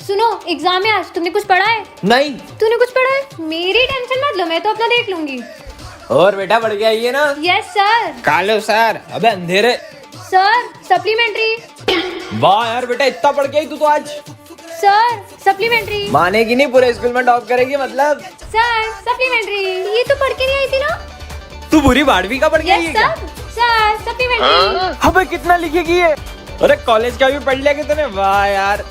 सुनो, एग्जाम है आज, तुमने कुछ पढ़ा है? नहीं। तूने कुछ पढ़ा है? मेरी टेंशन मत लो, मैं तो अपना देख लूंगी। और बेटा पढ़ के आई है ना? Yes sir. कालो सर। अबे अंधेरे। Sir supplementary. वाह यार बेटा, इतना पढ़ के आई तू तो आज। Sir supplementary. मानेगी नहीं, पूरे स्कूल में टॉप करेगी मतलब। सर सप्लीमेंट्री, ये तो पढ़ के नहीं आई थी ना? तू पूरी 12वीं का पढ़ के आई है क्या? Sir supplementary. अबे कितना लिखेगी ये? अरे कॉलेज का भी पढ़ लिया कि तूने? वाह यार।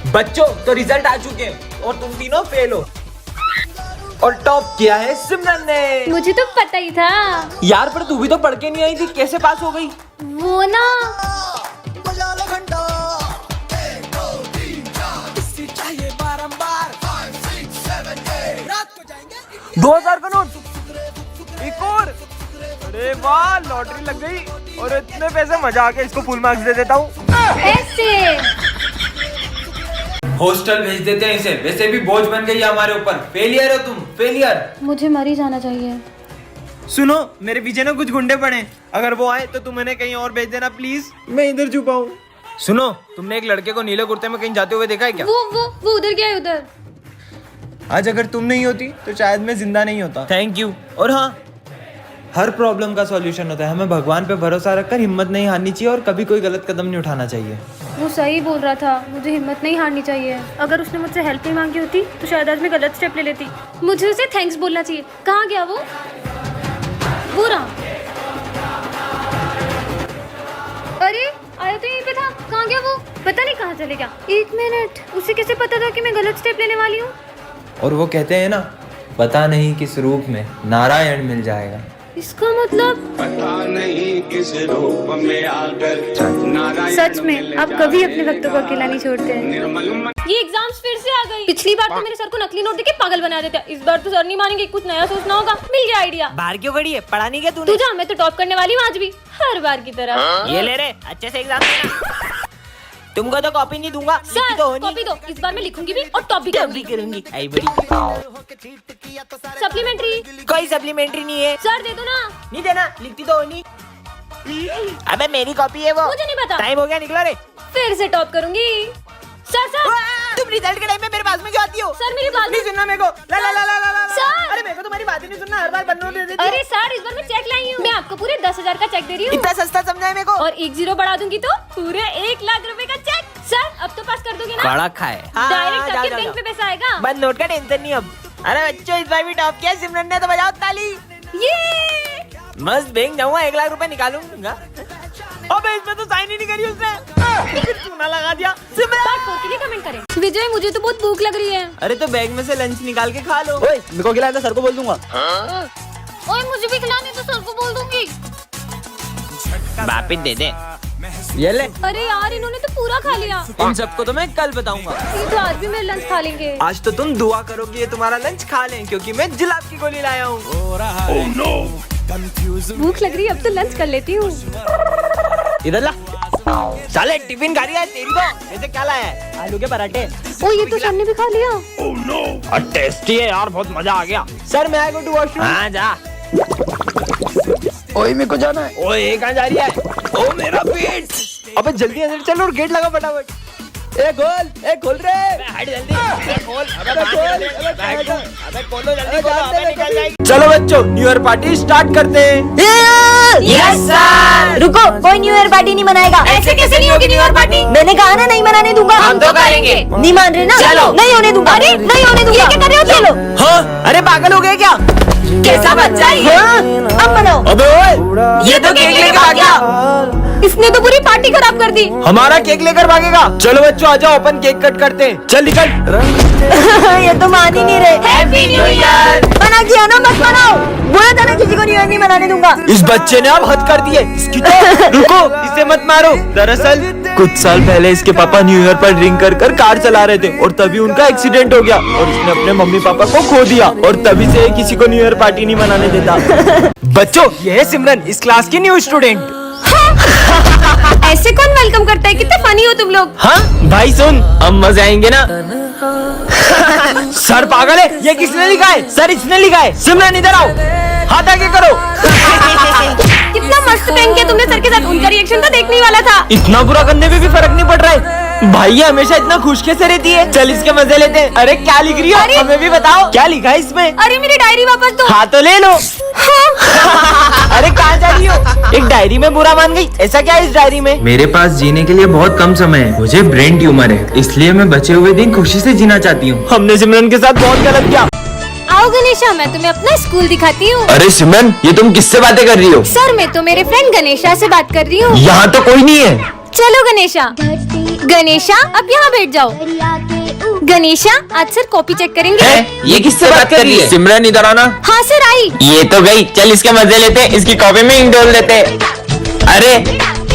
बच्चों तो रिजल्ट आ चुके हैं और तुम तीनों फेल हो और टॉप किया है सिमरन ने। मुझे तो पता ही था यार, पर तू भी तो पढ़ के नहीं आई थी, कैसे पास हो गई? वो ना 2000 का नोट, एक और। अरे वाह, लॉटरी लग गई। और इतने पैसे, मजा आ गया, इसको फुल मार्क्स दे देता हूँ। ऐसे हॉस्टल भेज देते हैं इसे, वैसे भी बोझ बन गई है हमारे ऊपर। फेलियर हो तुम, फेलियर। मुझे मर ही जाना चाहिए। सुनो, मेरे पीछे ना कुछ गुंडे पड़े, अगर वो आए तो तुम इन्हें कहीं और भेज देना प्लीज, मैं इधर छुपा हूँ। सुनो, तुमने एक लड़के को नीले कुर्ते में कहीं जाते हुए देखा है क्या? वो उधर गया है, उधर। आज अगर तुम नहीं होती तो शायद मैं जिंदा नहीं होता। Thank you. और हाँ, हर प्रॉब्लम का सॉल्यूशन होता है, हमें भगवान पे भरोसा रखकर हिम्मत नहीं हारनी चाहिए और कभी कोई गलत कदम नहीं उठाना चाहिए। वो सही बोल रहा था, मुझे हिम्मत नहीं हारनी चाहिए। अगर उसने मुझसे हेल्प नहीं मांगी होती तो शायद आज मैं गलत स्टेप ले लेती। मुझे उसे थैंक्स बोलना चाहिए। कहाँ गया वो रहा। अरे आया तो यहीं पे था, कहाँ गया वो? पता नहीं कहाँ चले गया। 1 मिनट, उसे कैसे पता था कि मैं गलत स्टेप लेने वाली हूँ? और वो कहते हैं ना, पता नहीं किस रूप में नारायण मिल जाएगा। इसका मतलब पता नहीं किस रूप में आकर नारायण। सच में आप कभी अपने भक्तों को अकेला नहीं छोड़ते हैं। ये एग्जाम्स फिर से आ गई। पिछली बार तो मेरे सर को नकली नोट देके पागल बना देते, इस बार तो सर नहीं मानेंगे, कुछ नया सोचना होगा। मिल गया आइडिया। बाहर क्यों खड़ी है? पढ़ा नहीं क्या तूने? तू जा, मैं तो टॉप करने वाली हूँ आज भी, हर बार की तरह। ये ले रे, अच्छे से एग्जाम देना। तुमको तो कॉपी नहीं दूंगा। सर तो होनी। कॉपी दो, इस बार मैं लिखूंगी भी और टॉप भी करूंगी। आई बड़ी। सप्लीमेंट्री। कोई सप्लीमेंट्री नहीं है। सर दे दो ना। नहीं देना, लिखती तो होनी। अबे मेरी कॉपी है वो। मुझे नहीं पता। टाइम हो गया, निकलो रे। फिर से टॉप करूंगी। सर तुम रिजल्ट के टाइम में मेरे पास में क्यों आती हो? सर मेरी बात नहीं सुनना मेरे को। ला ला ला ला ला ला। सर! अरे मेरे को तुम्हारी बात ही नहीं सुनना, हर बार बन्नों दे देती हो। अरे सर, इस बार मैं चेक लाई हूँ। मैं आपको पूरे 10,000 का चेक दे रही हूँ। इतना सस्ता समझा है मेरे को? और 1 0 बढ़ा दूंगी तो पूरे 1 लाख रुपए का चेक। सर अब तो पास कर दोगे ना? कड़ा खाए। डायरेक्ट आपके बैंक में पैसा आएगा। बस नोट का टेंशन नहीं अब। अरे बच्चों, इस बार भी टॉप किया सिमरन ने, तो बजाओ ताली। ये मस्त बैंक जाऊंगा, 1 लाख रुपए निकालूंगा। अबे इसमें तो साइन ही नहीं करी उसने, फिर चूना लगा दिया। पार्ट 4 के लिए कमेंट करें। विजय, मुझे तो बहुत भूख लग रही है। अरे तो बैग में से लंच निकाल के खा लो। ओए, मेरे को खिलाना, सर को बोल दूंगा। ओए मुझे भी खिलाने तो सर को बोल दूंगी। वापिस दे दे। ये ले। अरे यार, इन्होंने तो पूरा खा लिया। इन सबको तो मैं कल बताऊंगा। ये तो आज भी मेरा लंच खा लेंगे। आज तो तुम दुआ करोगे ये तुम्हारा लंच खा लें, क्योंकि मैं जुलाब की गोली लाया हूँ। भूख लग रही है, अब तो लंच कर लेती हूँ। इधर ला। साले टिफिन खा रही है तेरी तो। वैसे क्या लाया है? आलू के पराठे। ओ ये तो सर ने भी खा लिया। टेस्टी है यार, बहुत मजा आ गया। सर मैं गो टू वॉशरूम। हाँ जा। ओए मेरे को जाना है। ओए कहाँ जा रही है? ओ मेरा पेट। अबे जल्दी अंदर चल और गेट लगा फटाफट। ए खोल रे। हट जल्दी। खोल। अबे खोलो जल्दी, खोलो। अबे निकल जाएगी। चलो बच्चों, न्यू ईयर पार्टी स्टार्ट करते हैं। Yes sir. रुको, कोई न्यू ईयर पार्टी नहीं मनाएगा। ऐसे कैसे नहीं होगी न्यू ईयर पार्टी? मैंने कहा ना, नहीं मनाने दूंगा। हम तो करेंगे। नहीं मान रहे ना? चलो। नहीं होने दूंगा। अरे नहीं होने दूंगा। ये क्या कर रहे हो? चलो। हाँ, अरे पागल हो गए क्या? कैसा बच्चा है? हाँ, अब मनाओ। अबे ओए, ये तो केक लेके भाग गया। इसने तो पूरी पार्टी खराब कर दी। हमारा केक लेकर भागेगा। चलो बच्चों, आ जाओ, अपन केक कट करते हैं। चल निकल। ये तो मान ही नहीं रहे। Happy new year. मना किया ना, मत मनाओ। बोला था ना, किसी को न्यू ईयर नहीं मनाने दूंगा। इस बच्चे ने अब हद कर दी है। इसकी तो रुको, इसे मत मारो। दरअसल कुछ साल पहले इसके पापा न्यू ईयर पर ड्रिंक कर कार चला रहे थे और तभी उनका एक्सीडेंट हो गया और इसने अपने मम्मी पापा को खो दिया और तभी से किसी को न्यू ईयर पार्टी नहीं मनाने देता। बच्चों, ये है सिमरन, इस क्लास की न्यू स्टूडेंट। ऐसे कौन वेलकम करता है? कितने फनी हो तुम लोग। हाँ भाई सुन, अब मजे आएंगे ना। सर पागल है, ये किसने लिखा है? सर इसने लिखा है। सिमरन इधर आओ, हाथ आगे करो। कितना मस्त प्रैंक किया तुमने सर के साथ। उनका रिएक्शन तो देखने ही वाला था। इतना बुरा करने में भी फर्क नहीं पड़ रहा है। भाई ये हमेशा इतना खुश कैसे रहती है? चल इसके मजे लेते हैं। अरे क्या लिख रही हो? अरे! हमें भी बताओ क्या लिखा है इसमें? अरे मेरी डायरी वापस दो। हाँ तो ले लो। अरे कहाँ जा रही हो? एक डायरी में बुरा मान गई, ऐसा क्या है इस डायरी में? मेरे पास जीने के लिए बहुत कम समय है। मुझे ब्रेन ट्यूमर है, इसलिए मैं बचे हुए दिन खुशी से जीना चाहती हूँ। हमने सिमरन के साथ बहुत गलत किया। आओ गणेशा, मैं तुम्हें अपना स्कूल दिखाती हूँ। अरे सिमरन, ये तुम किससे बातें कर रही हो? सर मैं तो मेरे फ्रेंड गणेशा से बात कर रही हूँ। यहाँ तो कोई नहीं है। चलो गणेशा। गणेशा अब यहाँ बैठ जाओ। गणेशा आज सर कॉपी चेक करेंगे। ये किससे बात कर रही है? सिमरन इधर आना। हाँ सर आई। ये तो गई, चल इसके मजे लेते हैं, इसकी कॉपी में इंक डोल देते हैं। अरे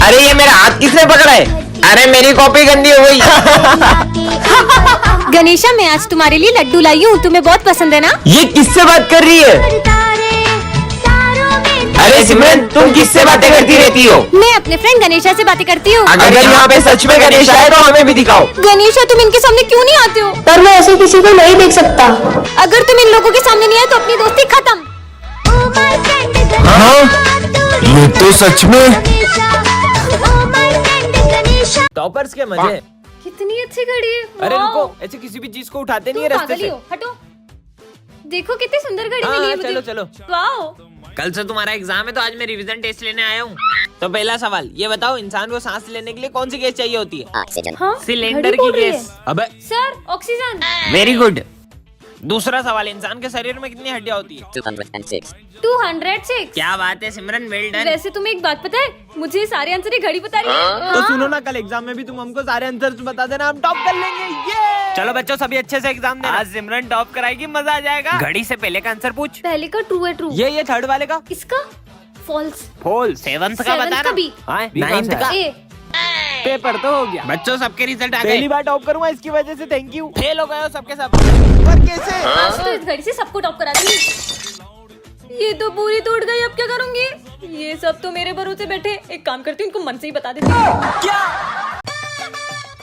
अरे ये मेरा हाथ किसने पकड़ा है? अरे मेरी कॉपी गंदी हो गई। गणेशा मैं आज तुम्हारे लिए लड्डू लाई हूँ, तुम्हें बहुत पसंद है ना? ये किससे बात कर रही है? अरे सिमरन तुम किससे बातें करती रहती हो? मैं अपने फ्रेंड गणेशा से बातें करती हूँ। अगर यहाँ पे सच में गणेश है तो हमें भी दिखाओ। गणेशा तुम इनके सामने क्यों नहीं आते हो? पर मैं ऐसे किसी को नहीं देख सकता। अगर तुम इन लोगों के सामने नहीं आए तो अपनी दोस्ती खत्म। हाँ ये तो सच में। टॉपर्स के मजे। कितनी अच्छी घड़ी है। अरे वाओ। रुको, ऐसे किसी भी चीज को उठाते नहीं है तुम रास्ते पागल ही से। हो, हटो। देखो कितनी सुंदर घड़ी हाँ, मिली है मुझे। चलो, चलो। वाओ। कल से तुम्हारा एग्जाम है तो आज मैं रिवीजन टेस्ट लेने आया हूँ। तो पहला सवाल ये बताओ, इंसान को सांस लेने के लिए कौन सी गैस चाहिए होती है? हाँ सिलेंडर घड़ी की बोल रही गैस। है। अबे सर ऑक्सीजन। Very good. दूसरा सवाल, इंसान के शरीर में कितनी हड्डियां होती है? 206। क्या बात है सिमरन, वेल डन। वैसे तुम्हें एक बात पता है, मुझे ये सारे आंसर ये घड़ी बता रही है। तो सुनो ना, कल एग्जाम में भी तुम हमको सारे आंसर्स बता देना, हम टॉप कर लेंगे। ये चलो बच्चों, सभी अच्छे से एग्जाम देना। आज सिमरन टॉप कराएगी, मजा आ जाएगा। घड़ी से पहले का आंसर पूछ। पहले का ट्रू है, ट्रू। ये थर्ड वाले का इसका फॉल्स। फॉल। सेवंथ का Seventh बता का ना। B। नाइन्थ का ए। पेपर तो हो गया। बच्चों सबके रिजल्ट आ गए। पहली बार टॉप करूंगा इसकी वजह से, थैंक यू। फेल हो गए हो सबके सब। पर कैसे? आज तो इस घड़ी से सबको टॉप करा दूंगी। ये तो पूरी टूट गई, अब क्या करूंगी? ये सब तो मेरे भरोसे बैठे। एक काम करती हूँ, इनको मन से ही बता देती हूँ।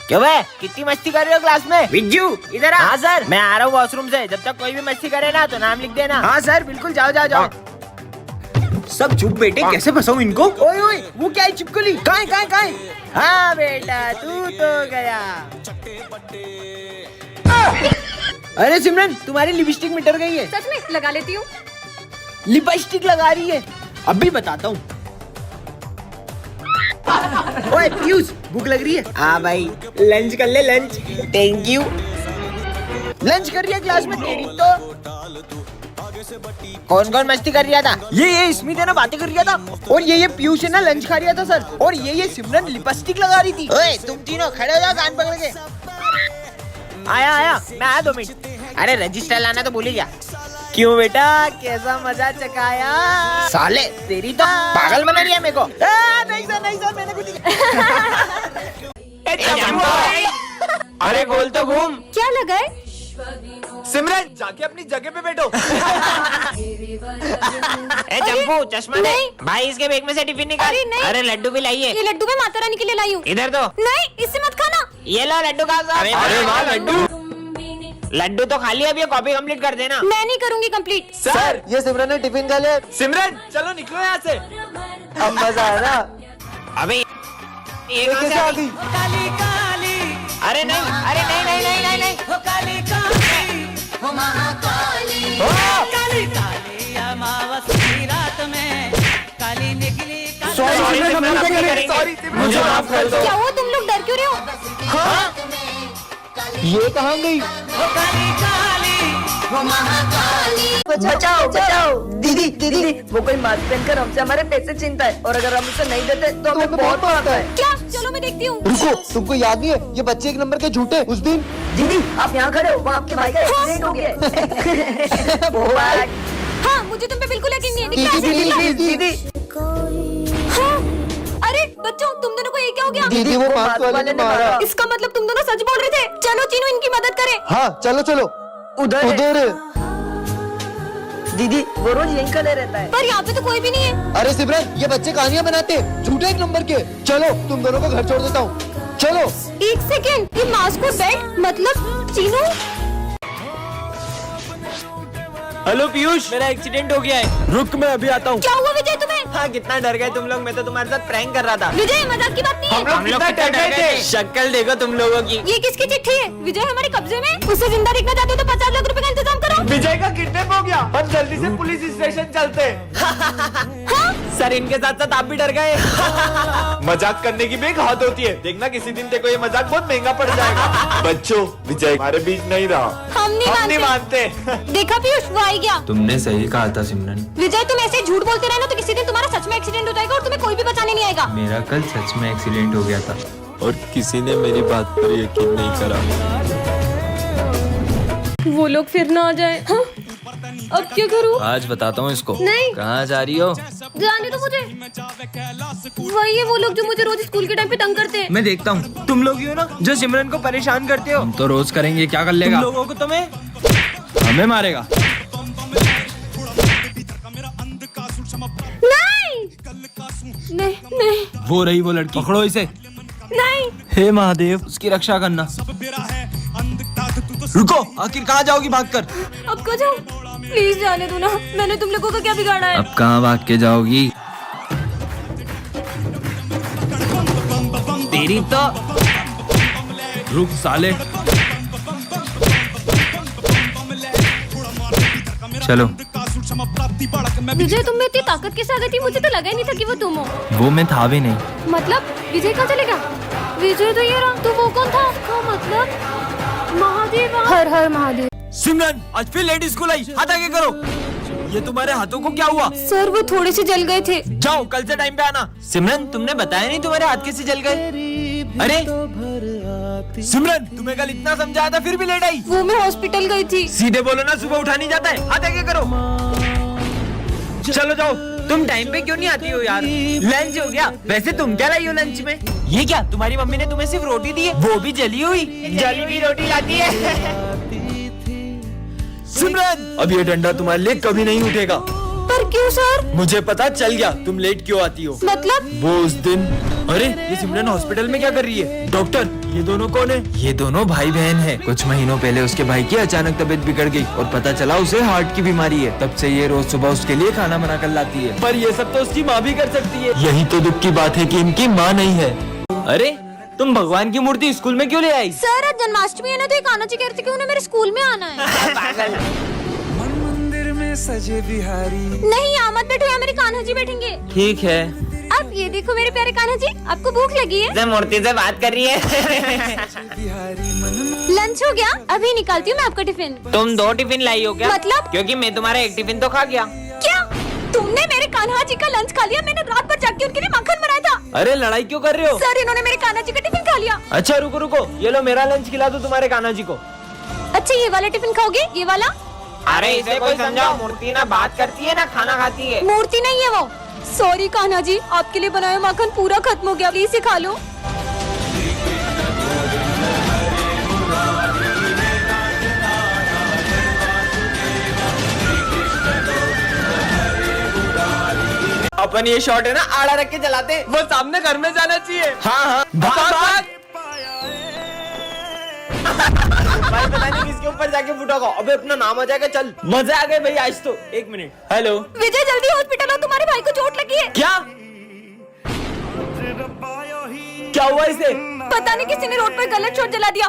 क्यों बे, कितनी मस्ती कर रहे हो क्लास में? विज्जू इधर आ। हाँ सर, मैं आ रहा हूँ वॉशरूम से। जब तक कोई भी मस्ती करे ना तो नाम लिख देना। हाँ सर बिल्कुल, जाओ जाओ जाओ। सब चुप बेटे, कैसे फंसाऊं इनको? ओए ओए, वो क्या है चिपकली? कहाँ? हाँ बेटा तू तो गया। अरे सिमरन, तुम्हारी लिपस्टिक मिटर गई है। सच में लगा लेती हूँ। लिपस्टिक लगा रही है, अभी बताता हूँ। ओए पीयूष, भूख लग रही है? हाँ भाई, लंच कर ले लंच। Thank you. लंच कर रही है क्लास में तेरी तो। कौन कौन मस्ती कर रहा था? ये स्मित है ना, बातें कर रहा था। और ये पीयूष है ना, लंच खा रहा था सर। और ये सिमरन लिपस्टिक लगा रही थी। ओए तुम तीनों खड़े हो जाओ, कान पकड़ के। आया, मैं आया 2 मिनट। अरे रजिस्टर लाना तो भूल ही गया। क्यों बेटा, कैसा मजा चकाया? साले तेरी तो पागल बना रही है मेरे को। नहीं सर मैंने कुछ नहीं। अरे गोल तो घूम। क्या लगा है? सिमरन जाके अपनी जगह पे बैठो। ए चंपू, चश्मा दे। नहीं। भाई इसके बैग में से टिफिन निकाल। अरे नहीं। अरे लड्डू भी लाइए। ये लड्डू मैं माता रानी के लिए लाई हूँ। इधर दो। नहीं, इससे मत खाना। ये लो लड्डू खा। अरे वाह लड्डू तो खा लिया, अब ये कॉपी कंप्लीट कर देना। मैं नहीं करूंगी कंप्लीट। सर ये सिमरन ने टिफिन खा लिया। सिमरन चलो निकलो यहाँ से। अब मजा आया ना? अबे ये कहाँ से आ गई? अरे नहीं। सॉरी मुझे माफ कर दो। क्या हुआ, तुम लोग डर क्यों रहे हो? ये कहाँ गई? बचाओ। दीदी वो कोई मास्क पहनकर हमसे हमारे पैसे छीनता है, और अगर हम उसे नहीं देते तो हमें बहुत मारता है। क्या? चलो मैं देखती हूँ। रुको, तुमको याद नहीं है ये बच्चे 1 नंबर के झूठे उस दिन? दीदी आप यहाँ खड़े हो, वहाँ आपके भाई का एक्सीडेंट हो गया है। हाँ मुझे तुम पे बिल्कुल यकीन नहीं है। दिखला। दीदी हाँ? अरे बच्चों, तुम दोनों को ये क्या हो गया? दीदी वो मास्क वाले ने मारा। इसका मतलब तुम दोनों सच बोल रहे थे। चलो चीनू इनकी मदद करें। हाँ चलो उधर। दीदी वो रोज यहीं खड़े रहता है। पर यहाँ पे तो कोई भी नहीं है। अरे सिमरन ये बच्चे कहानियां बनाते हैं, झूठे 1 नंबर के। चलो तुम दोनों को घर छोड़ देता हूँ, चलो। 1 सेकेंड, ये मास्क और बेड मतलब चीनू। हेलो पीयूष, मेरा एक्सीडेंट हो गया है। रुक मैं अभी आता हूँ। क्या हुआ विजय तुम्हें? कितना डर गए तुम लोग। मैं तो तुम्हारे साथ प्रैंक कर रहा था। विजय मजाक की बात नहीं है। हम लोग कितना डर गए थे। शक्ल देखो तुम लोगों की। ये किसकी चिट्ठी है? विजय हमारे कब्जे में। उसे जिंदा देखना चाहते हो तो 50 लाख रुपए का इंतजाम करो। विजय का किडनैप हो गया। हम जल्दी से पुलिस स्टेशन चलते। सर इनके साथ साथ आप भी डर गए। मजाक करने की भी एक हद होती है। देखना किसी दिन देखो ये मजाक बहुत महंगा पड़ जाएगा। बच्चों विजय हमारे बीच नहीं रहा। हम नहीं मानते। देखा पीयूष वो आ गया। तुमने सही कहा था सिमरन। विजय तुम ऐसे झूठ बोलते रहना तो किसी दिन तुम्हारा सच में एक्सीडेंट हो जाएगा और तुम्हें कोई भी बचाने नहीं आएगा। मेरा कल सच में एक्सीडेंट हो गया था और किसी ने मेरी बात पर यकीन नहीं करा। वो लोग फिर ना आ जाए। हाँ? अब क्या करूँ? आज बताता हूँ इसको। नहीं। कहाँ जा रही हो? जाने दो मुझे। वही है वो लोग जो मुझे रोज स्कूल के टाइम पे तंग करते हैं। मैं देखता हूँ। तुम लोग ही हो ना जो सिमरन को परेशान करते हो। हम तो रोज करेंगे, क्या कर लेगा? तुम लोगों को तुम्हें हमें मारेगा। नहीं नहीं वो रही वो लड़की, पकड़ो इसे। नहीं। हे महादेव, उसकी रक्षा करना। रुको, आखिर कहाँ जाओगी भागकर? अब कहाँ जाऊँ? प्लीज जाने दो ना। मैंने तुम लोगों का क्या बिगाड़ा है? अब कहाँ भाग के जाओगी? तेरी तो रुक साले। चलो। विजय तुम में इतनी ताकत कैसे आ गई थी? मुझे तो लगा ही नहीं था कि वो तुम हो। वो मैं था भी नहीं। मतलब विजय कहाँ चलेगा? विजय तो ये रहा। तो वो कौन था? उसका मतलब महादेव। हर हर महादेव। सिमरन आज फिर लेट स्कूल आई। हाथ आगे करो। ये तुम्हारे हाथों को क्या हुआ? सर वो थोड़े से जल गए थे। जाओ कल से टाइम पे आना। सिमरन तुमने बताया नहीं तुम्हारे हाथ कैसे जल गए? अरे सिमरन तुम्हें कल इतना समझाया था फिर भी लेट आई। वो मैं हॉस्पिटल गई थी। सीधे बोलो ना, सुबह उठा नहीं जाता है। हाथ आगे करो। चलो जाओ। तुम टाइम पे क्यों नहीं आती हो यार? लंच हो गया। वैसे तुम क्या लाई हो लंच में? ये क्या तुम्हारी मम्मी ने तुम्हें सिर्फ रोटी दी है, वो भी जली हुई? जली हुई रोटी लाती है। सिमरन अब ये डंडा तुम्हारे लिए कभी नहीं उठेगा। पर क्यों सर? मुझे पता चल गया तुम लेट क्यों आती हो। मतलब? वो उस दिन। अरे ये सिमरन हॉस्पिटल में क्या कर रही है? डॉक्टर ये दोनों कौन है? ये दोनों भाई बहन हैं। कुछ महीनों पहले उसके भाई की अचानक तबीयत बिगड़ गई और पता चला उसे हार्ट की बीमारी है। तब से ये रोज सुबह उसके लिए खाना बना कर लाती है। पर ये सब तो उसकी माँ भी कर सकती है। यही तो दुख की बात है कि इनकी माँ नहीं है। अरे तुम भगवान की मूर्ति स्कूल में क्यों ले आई? सर आज जन्माष्टमी है ना तो एक आना चाहिए कि उन्हें मेरे स्कूल में आना है। सजे बिहारी। नहीं यहाँ मत बैठो, यहाँ मेरे कान्हा जी बैठेंगे। ठीक है। अब ये देखो मेरे प्यारे कान्हा जी, आपको भूख लगी है? मूर्ति से बात कर रही है। लंच हो गया? अभी निकालती हूँ मैं आपका टिफिन। तुम 2 टिफिन लाई हो क्या? मतलब? क्योंकि मैं तुम्हारा एक टिफिन तो खा गया। क्या तुमने मेरे कान्हा जी का लंच खा लिया? मैंने रात भर जाग के उनके लिए माखन बनाया था। अरे लड़ाई क्यों कर रहे हो? सर इन्होंने मेरे कान्हा जी का टिफिन खा लिया। अच्छा रुको रुको, ये लो मेरा लंच खिला दो तुम्हारे कान्हा जी को। अच्छा ये वाला टिफिन खाओगे? ये वाला? अरे इसे कोई समझाओ। मूर्ति ना बात करती है ना खाना खाती है। मूर्ति नहीं है वो। सॉरी कान्हा जी, आपके लिए बनाया माखन पूरा खत्म हो गया, प्लीज खा लो। अपन ये शॉट है ना आड़ा रख के चलाते, वो सामने घर में जाना चाहिए। हाँ हाँ भाग भाग। भाई पता नहीं किसके ऊपर जाके फुटोगा। अबे अपना नाम आ जाएगा। चल मजा आ गए भाई आज तो। 1 मिनट। हेलो विजय जल्दी हॉस्पिटल आओ, तुम्हारे भाई को चोट लगी है। क्या क्या हुआ इसे? पता नहीं किसी ने रोड पर गलत शॉट जला दिया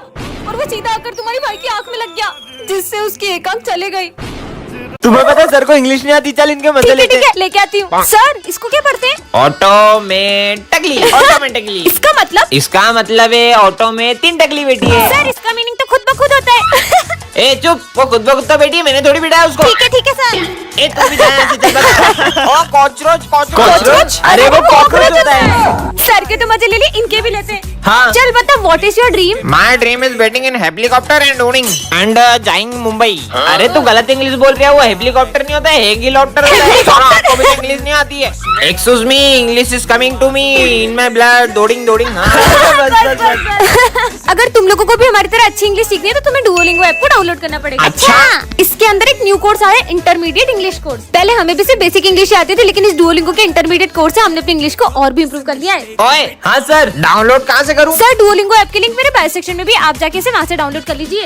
और वो सीधा आकर तुम्हारे भाई की आंख में लग गया, जिससे उसकी एक आंख चली गई। तुम्हें पता है सर को इंग्लिश नहीं आती। चल इनके मजे लेते हैं। लेके आती हूँ। सर इसको क्या पढ़ते हैं? ऑटोमेटिकली। ऑटोमेटिकली इसका मतलब? इसका मतलब है ऑटो में 3 टकली बेटी है। सर इसका मीनिंग तो खुद ब खुद होता है। ए चुप, वो खुद ब खुद तो बेटी है, मैंने थोड़ी बिठाया उसको। ठीक है सर। ए तू भी जाना चाहिए। ओ कॉकरोच। कॉकरोच? अरे वो कॉकरोच होता है। सर के तो मजे ले लिए, इनके भी लेते हैं। हाँ। चल बता what is your dream? My dream is waiting in helicopter and उड़िंग एंड जाइंग मुंबई। अरे तू गलत इंग्लिश बोल रहा है। वो हेलीकॉप्टर नहीं होता है, हेलीकॉप्टर होता है। आपको भी इंग्लिश नहीं आती है। Excuse me, English is coming to me in my blood. दौड़िंग। अगर तुम लोगों को भी हमारी तरह अच्छी इंग्लिश सीखनी है तो तुम्हें डुओलिंगो ऐप को डाउनलोड करना पड़ेगा। अच्छा। इसके अंदर एक न्यू कोर्स आया, इंटरमीडिएट इंग्लिश कोर्स। पहले हमें भी सिर्फ बेसिक इंग्लिश आती थी, लेकिन इस डुओलिंगो के इंटरमीडिएट कोर्स से हमने अपनी इंग्लिश को और भी इम्प्रूव कर लिया है। ओए हाँ सर, डाउनलोड कहाँ से करूँ? सर डुओलिंगो ऐप के लिंक मेरे बायो सेक्शन में भी, आप जाके इसे वहाँ से डाउनलोड कर लीजिए।